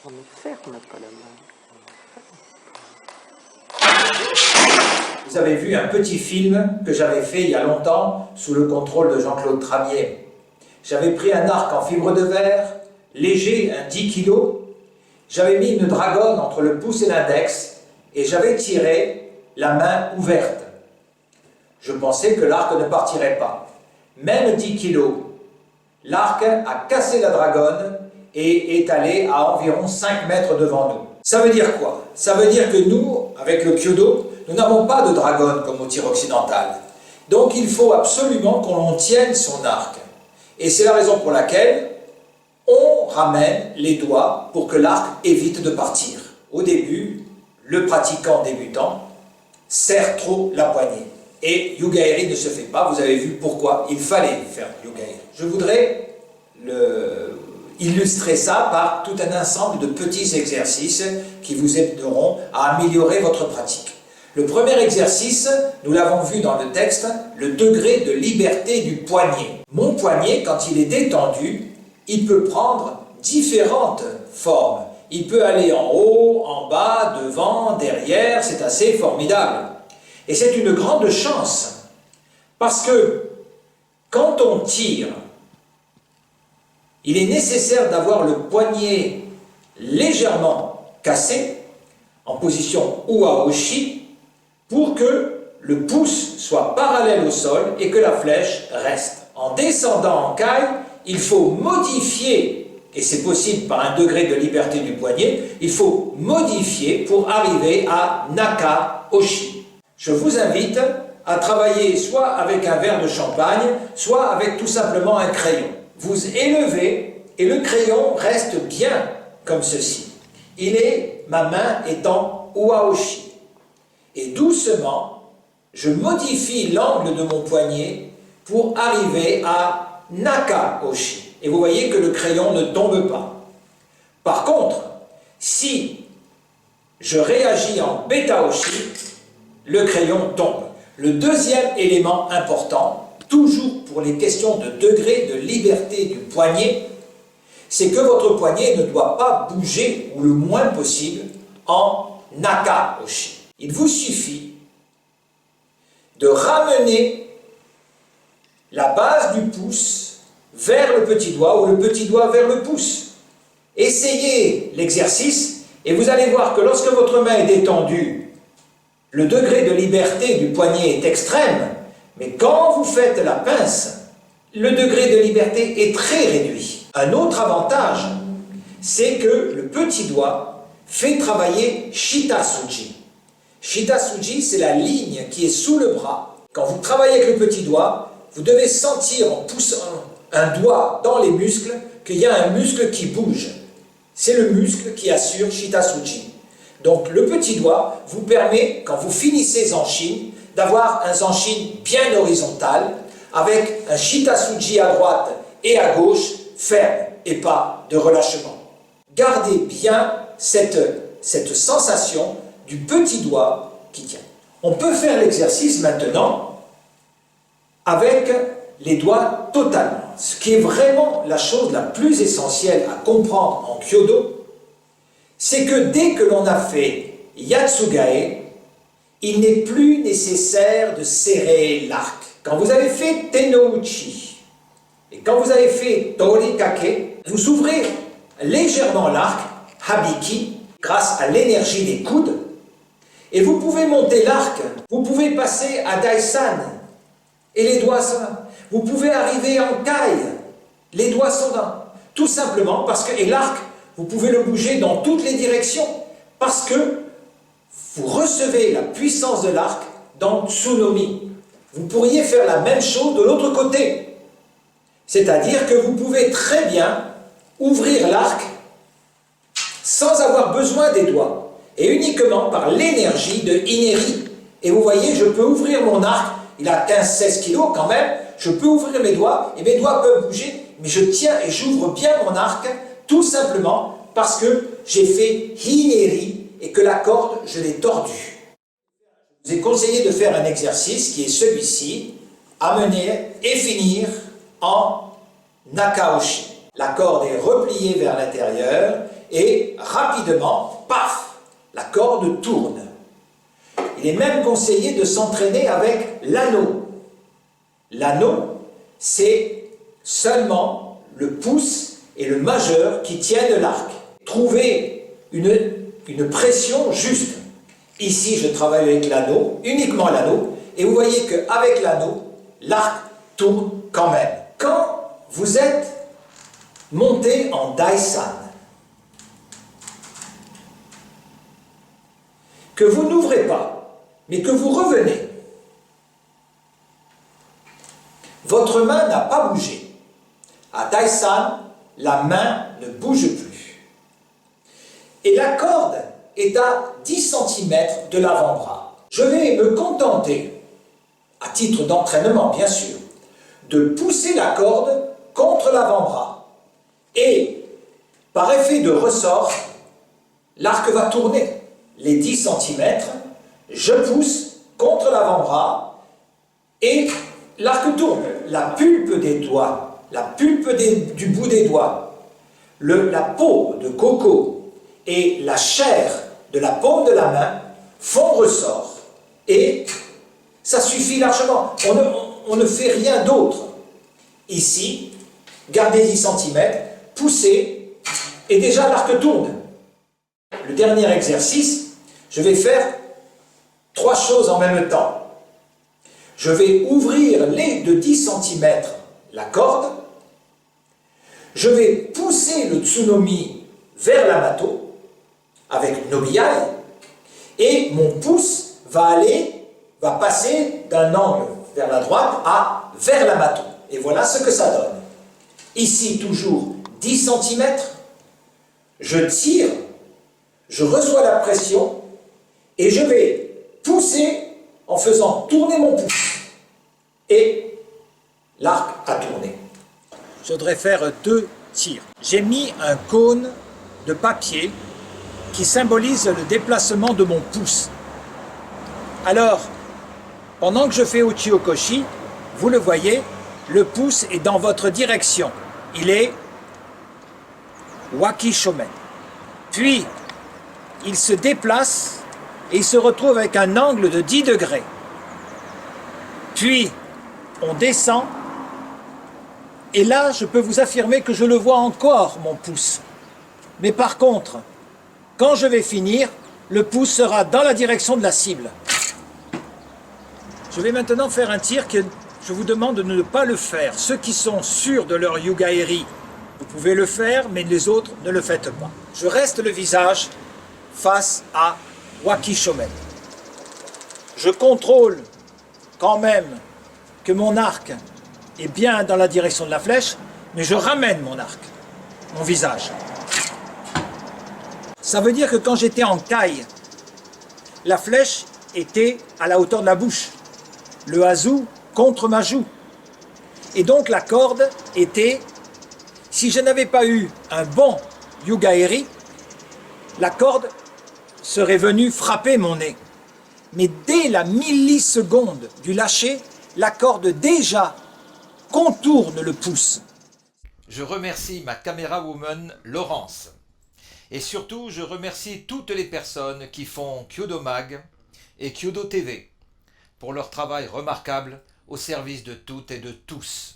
On est ferme quand même. Vous avez vu un petit film que j'avais fait il y a longtemps sous le contrôle de Jean-Claude Tramier. J'avais pris un arc en fibre de verre, léger, un 10 kg. J'avais mis une dragonne entre le pouce et l'index et j'avais tiré la main ouverte. Je pensais que l'arc ne partirait pas. Même 10 kg, l'arc a cassé la dragonne et est allé à environ 5 mètres devant nous. Ça veut dire quoi? Ça veut dire que nous, avec le Kyodo, nous n'avons pas de dragonne comme au tir occidental. Donc il faut absolument qu'on tienne son arc. Et c'est la raison pour laquelle on ramène les doigts pour que l'arc évite de partir. Au début, le pratiquant débutant serre trop la poignée. Et Yugaeri ne se fait pas, vous avez vu pourquoi il fallait faire Yugaeri. Je voudrais illustrer ça par tout un ensemble de petits exercices qui vous aideront à améliorer votre pratique. Le premier exercice, nous l'avons vu dans le texte, le degré de liberté du poignet. Mon poignet, quand il est détendu, il peut prendre différentes formes. Il peut aller en haut, en bas, devant, derrière, c'est assez formidable. Et c'est une grande chance, parce que quand on tire, il est nécessaire d'avoir le poignet légèrement cassé, en position Uaoshi, pour que le pouce soit parallèle au sol et que la flèche reste. En descendant en caille, il faut modifier, et c'est possible par un degré de liberté du poignet, il faut modifier pour arriver à Naka-Oshi. Je vous invite à travailler soit avec un verre de champagne, soit avec tout simplement un crayon. Vous élevez et le crayon reste bien comme ceci. Ma main est en Uaoshi. Et doucement, je modifie l'angle de mon poignet pour arriver à Naka-Oshi. Et vous voyez que le crayon ne tombe pas. Par contre, si je réagis en Beta-Oshi, le crayon tombe. Le deuxième élément important, toujours pour les questions de degré de liberté du poignet, c'est que votre poignet ne doit pas bouger, ou le moins possible, en Naka-Oshi. Il vous suffit de ramener la base du pouce vers le petit doigt ou le petit doigt vers le pouce. Essayez l'exercice et vous allez voir que lorsque votre main est détendue, le degré de liberté du poignet est extrême, mais quand vous faites la pince, le degré de liberté est très réduit. Un autre avantage, c'est que le petit doigt fait travailler Shita-Suji. Shita-Suji, c'est la ligne qui est sous le bras. Quand vous travaillez avec le petit doigt, vous devez sentir en poussant un doigt dans les muscles qu'il y a un muscle qui bouge. C'est le muscle qui assure Shita-Suji. Donc le petit doigt vous permet, quand vous finissez Zanshin, d'avoir un Zanshin bien horizontal, avec un Shita-Suji à droite et à gauche, ferme et pas de relâchement. Gardez bien cette sensation du petit doigt qui tient. On peut faire l'exercice maintenant avec les doigts totalement. Ce qui est vraiment la chose la plus essentielle à comprendre en Kyodo, c'est que dès que l'on a fait Yatsugae, il n'est plus nécessaire de serrer l'arc. Quand vous avez fait Tenouchi et quand vous avez fait Torikake, vous ouvrez légèrement l'arc, Habiki, grâce à l'énergie des coudes, et vous pouvez monter l'arc, vous pouvez passer à Daisan, et les doigts sont là. Vous pouvez arriver en Kai, les doigts sont là. Tout simplement parce que, et l'arc, vous pouvez le bouger dans toutes les directions, parce que vous recevez la puissance de l'arc dans Tsunomi. Vous pourriez faire la même chose de l'autre côté. C'est-à-dire que vous pouvez très bien ouvrir l'arc sans avoir besoin des doigts, et uniquement par l'énergie de Ineri. Et vous voyez, je peux ouvrir mon arc, il a 15-16 kg quand même, je peux ouvrir mes doigts, et mes doigts peuvent bouger, mais je tiens et j'ouvre bien mon arc, tout simplement parce que j'ai fait Ineri, et que la corde, je l'ai tordue. Je vous ai conseillé de faire un exercice qui est celui-ci, amener et finir en Naka-Oshi. La corde est repliée vers l'intérieur, et rapidement, paf, la corde tourne. Il est même conseillé de s'entraîner avec l'anneau. L'anneau, c'est seulement le pouce et le majeur qui tiennent l'arc. Trouvez une pression juste. Ici, je travaille avec l'anneau, uniquement l'anneau, et vous voyez qu'avec l'anneau, l'arc tourne quand même. Quand vous êtes monté en Daisan, que vous n'ouvrez pas, mais que vous revenez, votre main n'a pas bougé. À Daisan, la main ne bouge plus. Et la corde est à 10 cm de l'avant-bras. Je vais me contenter, à titre d'entraînement bien sûr, de pousser la corde contre l'avant-bras. Et par effet de ressort, l'arc va tourner. Les 10 cm, je pousse contre l'avant-bras et l'arc tourne. La pulpe des doigts, la pulpe du bout des doigts, la peau de coco et la chair de la paume de la main font ressort. Et ça suffit largement. On ne fait rien d'autre. Ici, gardez 10 cm, poussez, et déjà l'arc tourne. Le dernier exercice, je vais faire 3 choses en même temps. Je vais ouvrir de 10 cm la corde, je vais pousser le tsunomi vers l'amato avec nobiai, et mon pouce va passer d'un angle vers la droite vers l'amato. Et voilà ce que ça donne. Ici, toujours 10 cm, je tire, je reçois la pression, et je vais pousser en faisant tourner mon pouce. Et l'arc a tourné. Je voudrais faire 2 tirs. J'ai mis un cône de papier qui symbolise le déplacement de mon pouce. Alors, pendant que je fais Uchi-Okoshi, vous le voyez, le pouce est dans votre direction. Il est Waki-Shomen. Puis, il se déplace et il se retrouve avec un angle de 10 degrés. Puis, on descend, et là, je peux vous affirmer que je le vois encore, mon pouce. Mais par contre, quand je vais finir, le pouce sera dans la direction de la cible. Je vais maintenant faire un tir que je vous demande de ne pas le faire. Ceux qui sont sûrs de leur yugaeri, vous pouvez le faire, mais les autres, ne le faites pas. Je reste le visage face à Waki-Shomen. Je contrôle quand même que mon arc est bien dans la direction de la flèche, mais je ramène mon arc, mon visage. Ça veut dire que quand j'étais en kai, la flèche était à la hauteur de la bouche, le hazu contre ma joue. Et donc la corde était, si je n'avais pas eu un bon yugaeri, la corde serait venue frapper mon nez. Mais dès la milliseconde du lâcher, la corde déjà contourne le pouce. Je remercie ma caméra woman Laurence. Et surtout, je remercie toutes les personnes qui font Kyudo Mag et Kyudo TV pour leur travail remarquable au service de toutes et de tous.